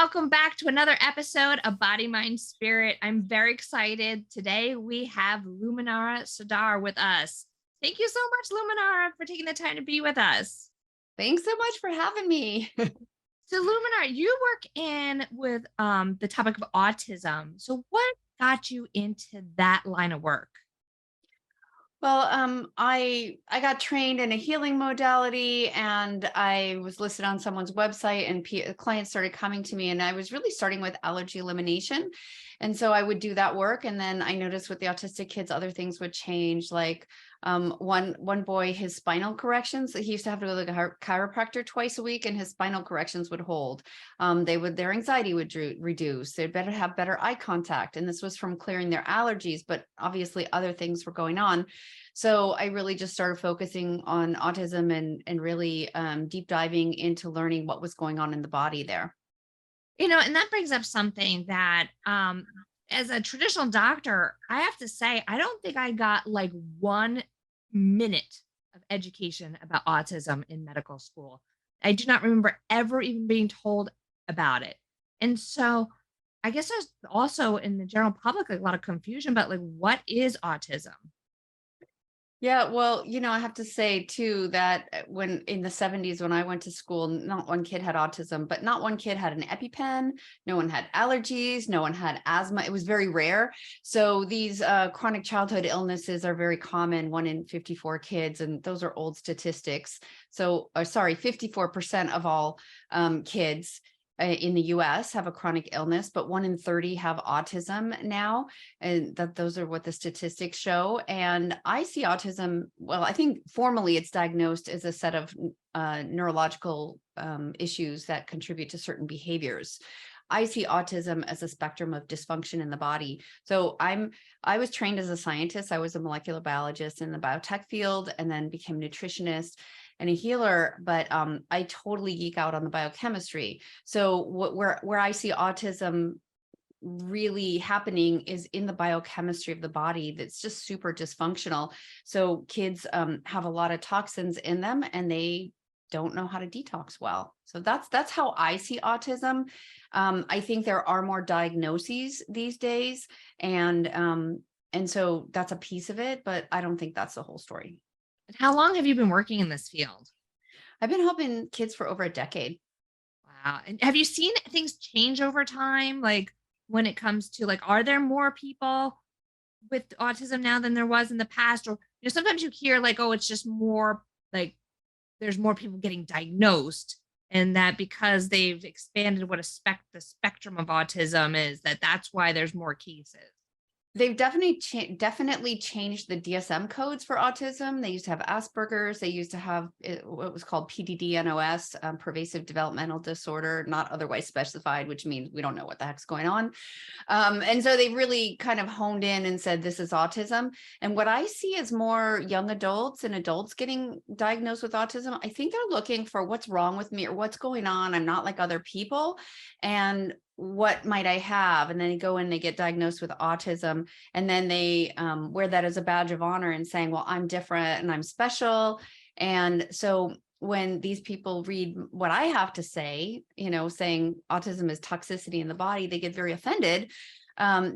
welcome back to another episode of Body, Mind, Spirit. I'm very excited. Today we have Luminara Sadar with us. Thank you so much, Luminara, for taking the time to be with us. Thanks so much for having me. So, Luminara, you work in with the topic of autism. So, what got you into that line of work? I got trained in a healing modality, and I was listed on someone's website, and clients started coming to me, and I was really starting with allergy elimination, and so I would do that work, and then I noticed with the autistic kids, other things would change. Like one boy, his spinal corrections, he used to have to go to the chiropractor twice a week, and his spinal corrections would hold. Their anxiety would reduce. They'd better have better eye contact, and this was from clearing their allergies, but obviously other things were going on. So I really just started focusing on autism and really deep diving into learning what was going on in the body there. And that brings up something that, as a traditional doctor, I have to say, I don't think I got like 1 minute of education about autism in medical school. I do not remember ever even being told about it. And so I guess there's also in the general public like, a lot of confusion about like what is autism? Yeah, well, I have to say too that when in the 70s, when I went to school, not one kid had autism, but not one kid had an EpiPen. No one had allergies. No one had asthma. It was very rare. So these chronic childhood illnesses are very common, 1 in 54 kids, and those are old statistics. So, sorry, 54% of all kids in the US have a chronic illness, but 1 in 30 have autism now. And those are what the statistics show. And I see autism, well, I think formally it's diagnosed as a set of neurological issues that contribute to certain behaviors. I see autism as a spectrum of dysfunction in the body. So I was trained as a scientist. I was a molecular biologist in the biotech field, and then became a nutritionist and a healer, but I totally geek out on the biochemistry. So where I see autism really happening is in the biochemistry of the body that's just super dysfunctional. So kids have a lot of toxins in them, and they don't know how to detox well. So that's how I see autism. I think there are more diagnoses these days, and so that's a piece of it, but I don't think that's the whole story. And how long have you been working in this field? I've been helping kids for over a decade. Wow. And have you seen things change over time? Like when it comes to like, are there more people with autism now than there was in the past? Or sometimes you hear like, oh, it's just more like there's more people getting diagnosed, and that because they've expanded what the spectrum of autism is, that's why there's more cases. They've definitely changed the DSM codes for autism. They used to have Asperger's. They used to have what was called PDD-NOS, pervasive developmental disorder, not otherwise specified, which means we don't know what the heck's going on. And so they really kind of honed in and said, this is autism. And what I see is more young adults and adults getting diagnosed with autism. I think they're looking for what's wrong with me or what's going on. I'm not like other people. And what might I have? And then they go in, they get diagnosed with autism, and then they wear that as a badge of honor and saying, well, I'm different and I'm special. And so when these people read what I have to say, saying autism is toxicity in the body, they get very offended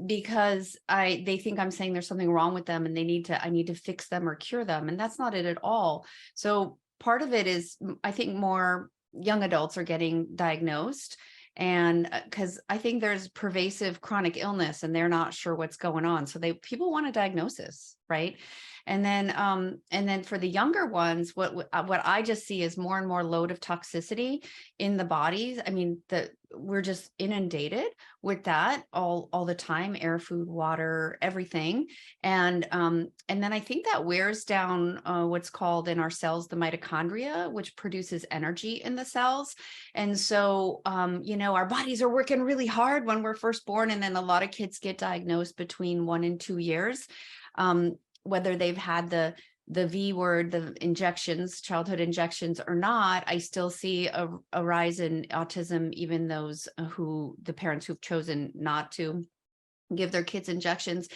because they think I'm saying there's something wrong with them and I need to fix them or cure them. And that's not it at all. So part of it is, I think more young adults are getting diagnosed. And because I think there's pervasive chronic illness and they're not sure what's going on. So people want a diagnosis, right? And then for the younger ones, what I just see is more and more load of toxicity in the bodies. I mean, we're just inundated with that all the time: air, food, water, everything. And then I think that wears down what's called in our cells the mitochondria, which produces energy in the cells. And so our bodies are working really hard when we're first born, and then a lot of kids get diagnosed between 1 and 2 years. Whether they've had the V word, the injections, childhood injections or not, I still see a rise in autism, even the parents who've chosen not to. give their kids injections.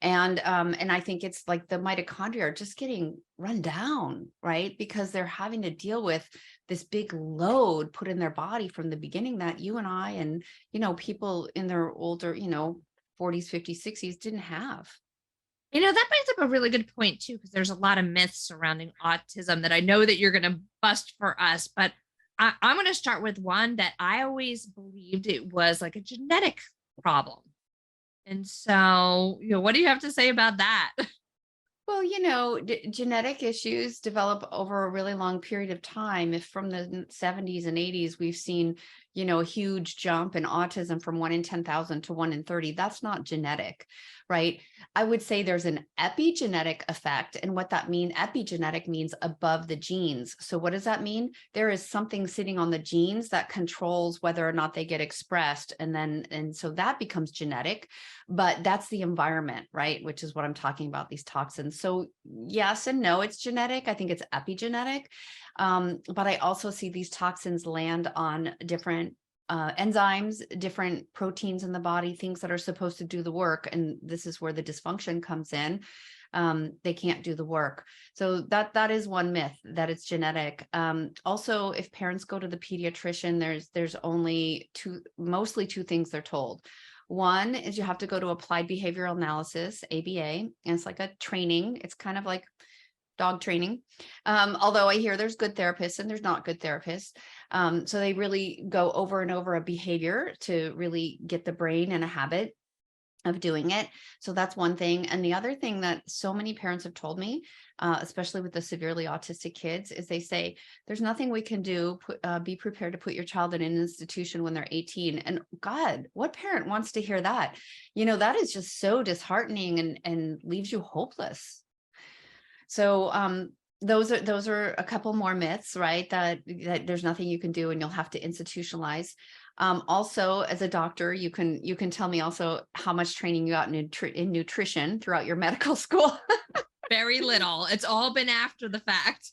And I think it's like the mitochondria are just getting run down, right? Because they're having to deal with this big load put in their body from the beginning that you and I and, people in their older, 40s, 50s, 60s didn't have. That brings up a really good point too, because there's a lot of myths surrounding autism that I know that you're going to bust for us. But I'm going to start with one that I always believed it was like a genetic problem. And so, what do you have to say about that? Well, genetic issues develop over a really long period of time. If from the 70s and 80s, we've seen, a huge jump in autism from 1 in 10,000 to 1 in 30, that's not genetic, right? I would say there's an epigenetic effect. And what that means, epigenetic means above the genes. So what does that mean? There is something sitting on the genes that controls whether or not they get expressed. And so that becomes genetic, but that's the environment, right? Which is what I'm talking about, these toxins. So yes and no, it's genetic. I think it's epigenetic. But I also see these toxins land on different enzymes, different proteins in the body, things that are supposed to do the work. And this is where the dysfunction comes in. They can't do the work. So that is one myth, that it's genetic. Also, if parents go to the pediatrician, there's mostly two things they're told. One is you have to go to applied behavioral analysis, ABA, and it's like a training. It's kind of like dog training. Although I hear there's good therapists and there's not good therapists. So they really go over and over a behavior to really get the brain in a habit of doing it. So that's one thing. And the other thing that so many parents have told me, especially with the severely autistic kids, is they say, there's nothing we can do. Be prepared to put your child in an institution when they're 18. And God, what parent wants to hear that? That is just so disheartening and leaves you hopeless. So those are a couple more myths, right? That there's nothing you can do and you'll have to institutionalize. Also, as a doctor, you can tell me also how much training you got in nutrition throughout your medical school. Very little. It's all been after the fact.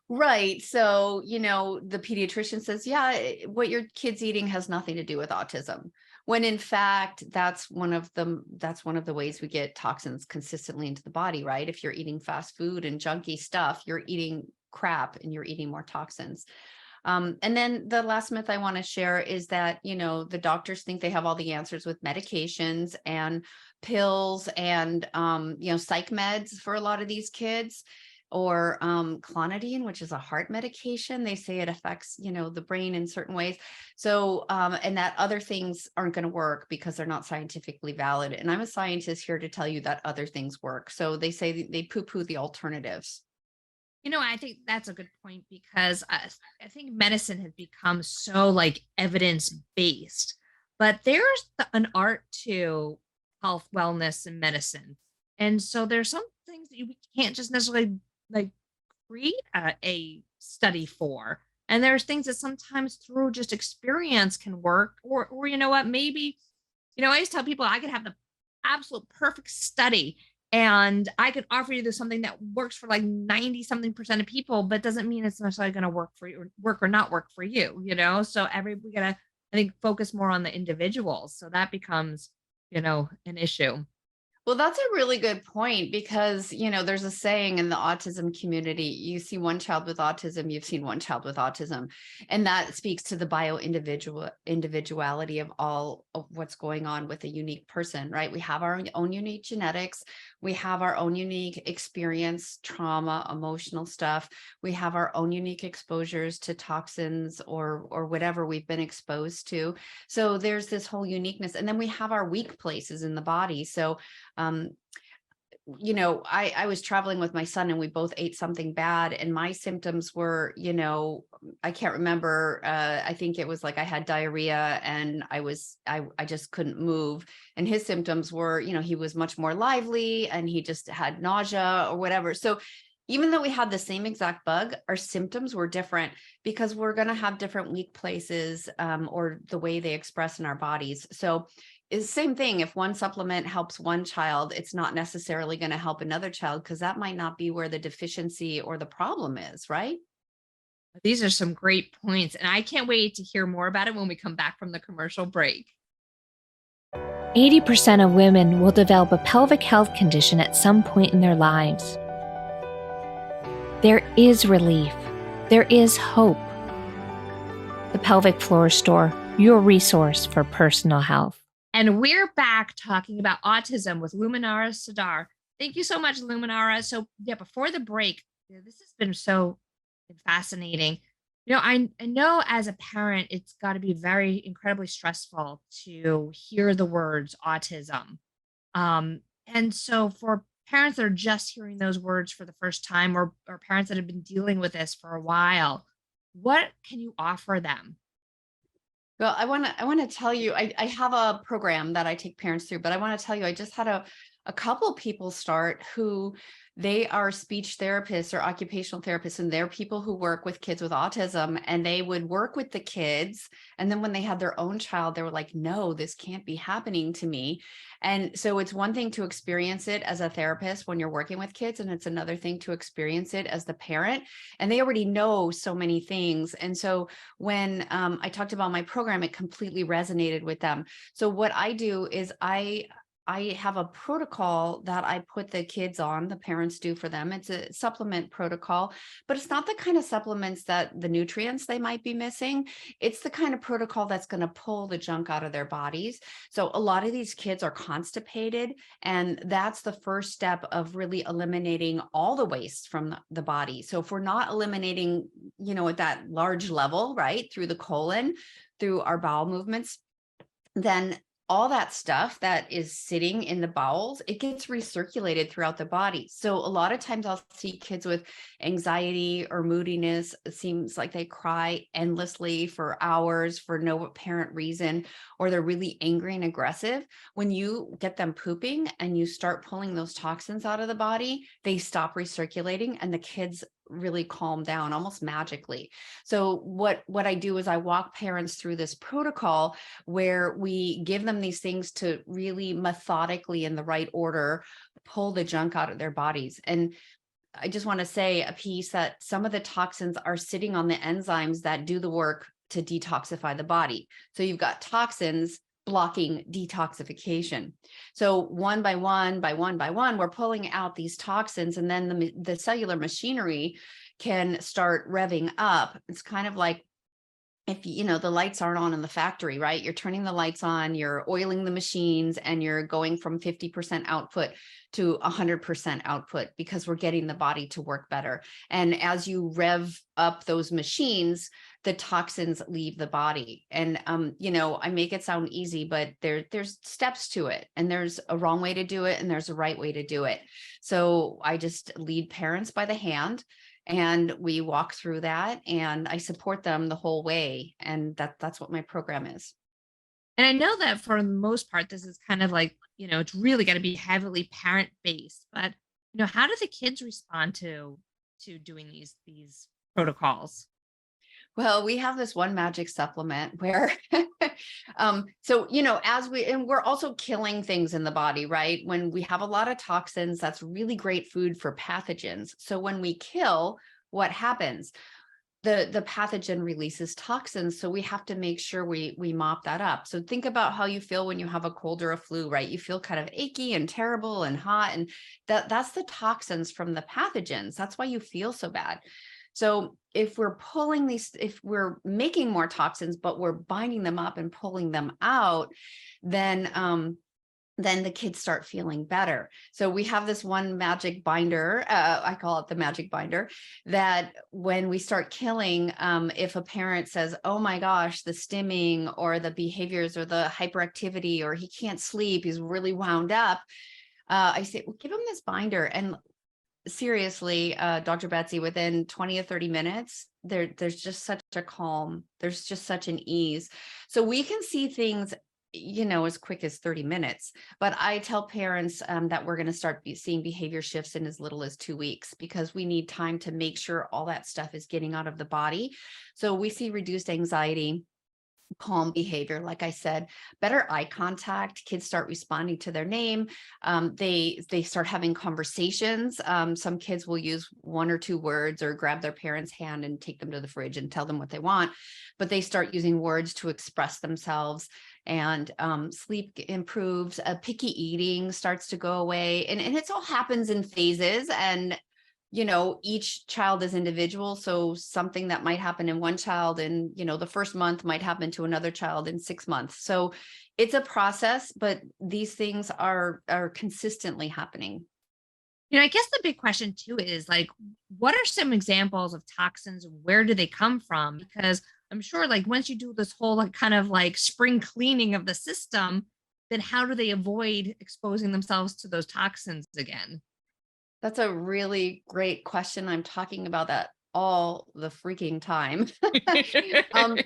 Right. So, the pediatrician says, yeah, what your kid's eating has nothing to do with autism. When in fact, that's one of the ways we get toxins consistently into the body, right? If you're eating fast food and junky stuff, you're eating crap and you're eating more toxins. And then the last myth I want to share is that, the doctors think they have all the answers with medications and pills and, psych meds for a lot of these kids, or clonidine, which is a heart medication. They say it affects, the brain in certain ways. So, and that other things aren't going to work because they're not scientifically valid. And I'm a scientist here to tell you that other things work. So they say they poo-poo the alternatives. I think that's a good point because I think medicine has become so like evidence based, but there's an art to health, wellness, and medicine. And so there's some things that we can't just necessarily like create a study for. And there's things that sometimes through just experience can work, or you know what, maybe, I always tell people I could have the absolute perfect study and I can offer you something that works for like 90 something percent of people, but doesn't mean it's necessarily going to work for you or work or not work for you. So we gotta, I think, focus more on the individuals. So that becomes, an issue. Well, that's a really good point because, there's a saying in the autism community, you see one child with autism, you've seen one child with autism. And that speaks to the individuality of all of what's going on with a unique person, right? We have our own unique genetics. We have our own unique experience, trauma, emotional stuff. We have our own unique exposures to toxins or whatever we've been exposed to. So there's this whole uniqueness. And then we have our weak places in the body. So um, I was traveling with my son and we both ate something bad and my symptoms were, I can't remember. I think it was like I had diarrhea and I just couldn't move. And his symptoms were, he was much more lively and he just had nausea or whatever. So even though we had the same exact bug, our symptoms were different because we're going to have different weak places or the way they express in our bodies. So is the same thing. If one supplement helps one child, it's not necessarily going to help another child because that might not be where the deficiency or the problem is, right? These are some great points. And I can't wait to hear more about it when we come back from the commercial break. 80% of women will develop a pelvic health condition at some point in their lives. There is relief. There is hope. The Pelvic Floor Store, your resource for personal health. And we're back talking about autism with Luminara Sadar. Thank you so much, Luminara. So, yeah, before the break, this has been so fascinating. I know as a parent, it's got to be very incredibly stressful to hear the words autism. And so, for parents that are just hearing those words for the first time, or parents that have been dealing with this for a while, what can you offer them? Well, I want to tell you, I have a program that I take parents through, but I want to tell you, I just had a couple people start who they are speech therapists or occupational therapists, and they're people who work with kids with autism, and they would work with the kids. And then when they had their own child, they were like, no, this can't be happening to me. And so it's one thing to experience it as a therapist when you're working with kids, and it's another thing to experience it as the parent. And they already know so many things. And so when I talked about my program, it completely resonated with them. So what I do is I have a protocol that I put the kids on, the parents do for them. It's a supplement protocol, but it's not the kind of supplements that the nutrients they might be missing. It's the kind of protocol that's going to pull the junk out of their bodies. So a lot of these kids are constipated, and that's the first step of really eliminating all the waste from the body. So if we're not eliminating, at that large level, right, through the colon, through our bowel movements, then all that stuff that is sitting in the bowels, it gets recirculated throughout the body. So a lot of times I'll see kids with anxiety or moodiness. It seems like they cry endlessly for hours for no apparent reason, or they're really angry and aggressive. When you get them pooping and you start pulling those toxins out of the body, they stop recirculating, and the kids really calm down almost magically. So what I do is I walk parents through this protocol where we give them these things to really methodically, in the right order, pull the junk out of their bodies. And I just want to say a piece that some of the toxins are sitting on the enzymes that do the work to detoxify the body. So you've got toxins blocking detoxification. So one by one, we're pulling out these toxins, and then the cellular machinery can start revving up. It's kind of like, if the lights aren't on in the factory, right? You're turning the lights on, you're oiling the machines, and you're going from 50% output to 100% output, because we're getting the body to work better. And as you rev up those machines, the toxins leave the body. And I make it sound easy, but there's steps to it, and there's a wrong way to do it, and there's a right way to do it. So I just lead parents by the hand, and we walk through that, and I support them the whole way. And that's what my program is. And I know that for the most part, this is kind of like, it's really got to be heavily parent based. But how do the kids respond to doing these protocols? Well, we have this one magic supplement where, so, and we're also killing things in the body, right? When we have a lot of toxins, that's really great food for pathogens. So when we kill, what happens? The pathogen releases toxins. So we have to make sure we mop that up. So think about how you feel when you have a cold or a flu, right? You feel kind of achy and terrible and hot, and that's the toxins from the pathogens. That's why you feel so bad. So if if we're making more toxins, but we're binding them up and pulling them out, then the kids start feeling better. So we have this one magic binder, I call it the magic binder, that when we start killing, if a parent says, oh my gosh, the stimming or the behaviors or the hyperactivity, or he can't sleep, he's really wound up, I say, well, give him this binder. And seriously, Dr. Betsy, within 20 or 30 minutes, there's just such a calm, there's just such an ease. So we can see things, as quick as 30 minutes. But I tell parents that we're going to start seeing behavior shifts in as little as 2 weeks, because we need time to make sure all that stuff is getting out of the body. So we see reduced anxiety, calm behavior, like I said, better eye contact. Kids start responding to their name. They start having conversations. Some kids will use one or two words or grab their parents' hand and take them to the fridge and tell them what they want, but they start using words to express themselves. And sleep improves. Picky eating starts to go away, and it all happens in phases. And each child is individual. So something that might happen in one child in, the first month might happen to another child in 6 months. So it's a process, but these things are consistently happening. I guess the big question too is like, what are some examples of toxins? Where do they come from? Because I'm sure like once you do this whole like kind of like spring cleaning of the system, then how do they avoid exposing themselves to those toxins again? That's a really great question. I'm talking about that all the freaking time.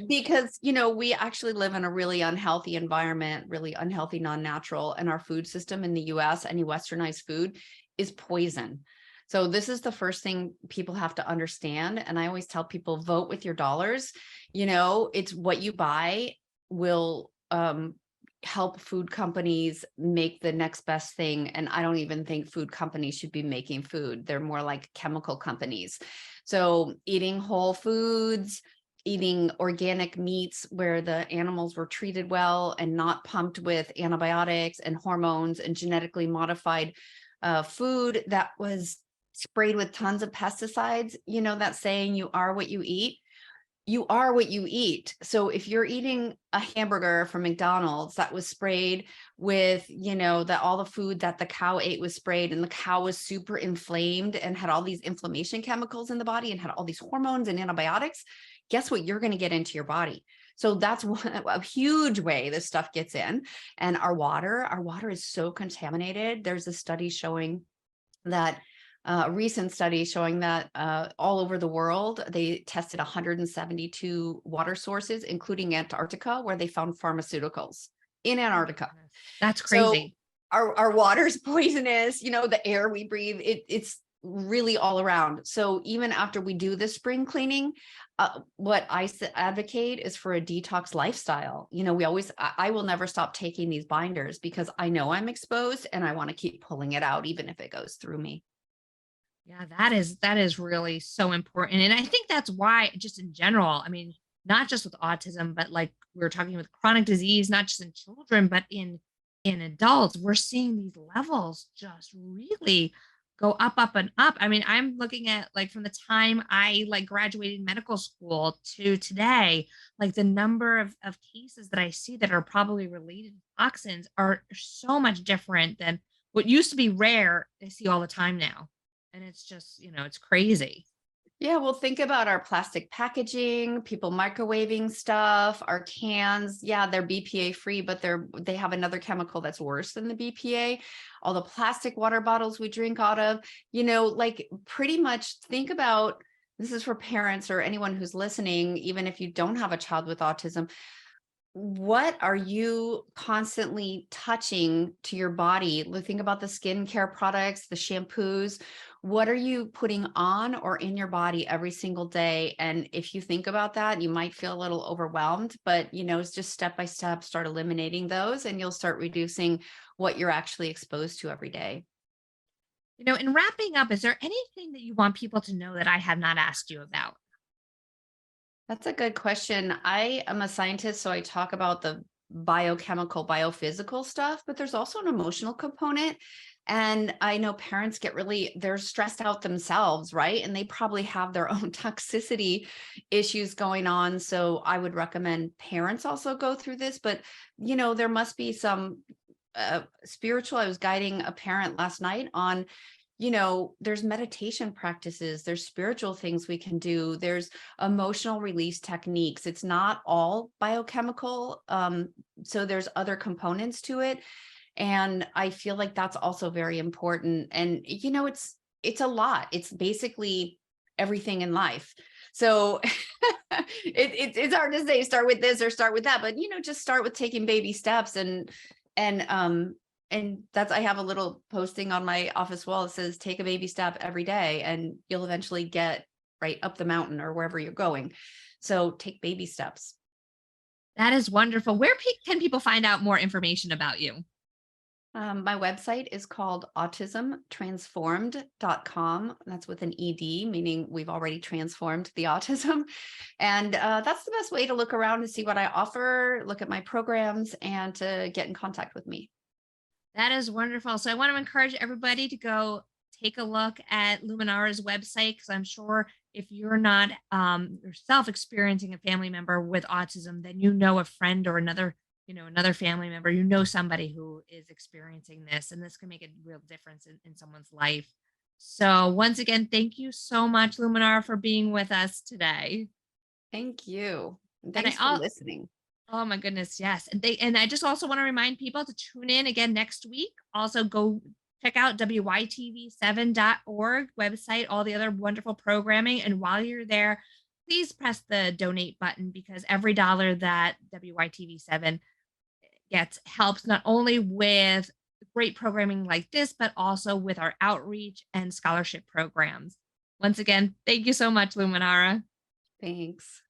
Because, we actually live in a really unhealthy environment, really unhealthy, non-natural, and our food system in the US, any westernized food is poison. So this is the first thing people have to understand. And I always tell people, vote with your dollars. It's what you buy will help food companies make the next best thing. And I don't even think food companies should be making food. They're more like chemical companies. So eating whole foods, eating organic meats where the animals were treated well and not pumped with antibiotics and hormones and genetically modified food that was sprayed with tons of pesticides. That saying, you are what you eat. You are what you eat. So if you're eating a hamburger from McDonald's that was sprayed with, that all the food that the cow ate was sprayed, and the cow was super inflamed and had all these inflammation chemicals in the body and had all these hormones and antibiotics, guess what you're going to get into your body? So that's a huge way this stuff gets in. And our water is so contaminated. There's a study showing that a recent study showing that all over the world, they tested 172 water sources, including Antarctica, where they found pharmaceuticals in Oh my Antarctica. goodness. That's So crazy. our water's poisonous, the air we breathe, it's really all around. So even after we do the spring cleaning, what I advocate is for a detox lifestyle. I will never stop taking these binders because I know I'm exposed and I want to keep pulling it out, even if it goes through me. Yeah, that is really so important. And I think that's why just in general, I mean, not just with autism, but like we were talking with chronic disease, not just in children, but in adults, we're seeing these levels just really go up, up, and up. I mean, I'm looking at like from the time I like graduated medical school to today, like the number of cases that I see that are probably related to toxins are so much different than what used to be rare. I see all the time now. And it's just, it's crazy. Yeah, well, think about our plastic packaging, people microwaving stuff, our cans. Yeah, they're BPA free, but they have another chemical that's worse than the BPA. All the plastic water bottles we drink out of, like pretty much think about, this is for parents or anyone who's listening, even if you don't have a child with autism. What are you constantly touching to your body? Think about the skincare products, the shampoos. What are you putting on or in your body every single day? And if you think about that, you might feel a little overwhelmed, but it's just step by step, start eliminating those and you'll start reducing what you're actually exposed to every day. In wrapping up, is there anything that you want people to know that I have not asked you about? That's a good question. I am a scientist, so I talk about the biochemical, biophysical stuff, but there's also an emotional component. And I know parents they're stressed out themselves, right? And they probably have their own toxicity issues going on. So I would recommend parents also go through this, but there must be some spiritual. I was guiding a parent last night on there's meditation practices, there's spiritual things we can do, there's emotional release techniques. It's not all biochemical. So there's other components to it. And I feel like that's also very important. And, it's a lot. It's basically everything in life. So it's hard to say start with this or start with that, but just start with taking baby steps and that's, I have a little posting on my office wall that says, take a baby step every day and you'll eventually get right up the mountain or wherever you're going. So take baby steps. That is wonderful. Where can people find out more information about you? My website is called autismtransformed.com. That's with an ED, meaning we've already transformed the autism. And that's the best way to look around to see what I offer, look at my programs, and to get in contact with me. That is wonderful. So I want to encourage everybody to go take a look at Luminara's website, because I'm sure if you're not yourself experiencing a family member with autism, then you know a friend or another family member, somebody who is experiencing this, and this can make a real difference in someone's life. So once again, thank you so much, Luminara, for being with us today. Thank you. And And I thanks for all listening. Oh my goodness, yes. And I just also want to remind people to tune in again next week. Also go check out wytv7.org website, all the other wonderful programming. And while you're there, please press the donate button, because every dollar that WYTV7 gets helps not only with great programming like this, but also with our outreach and scholarship programs. Once again, thank you so much, Luminara. Thanks.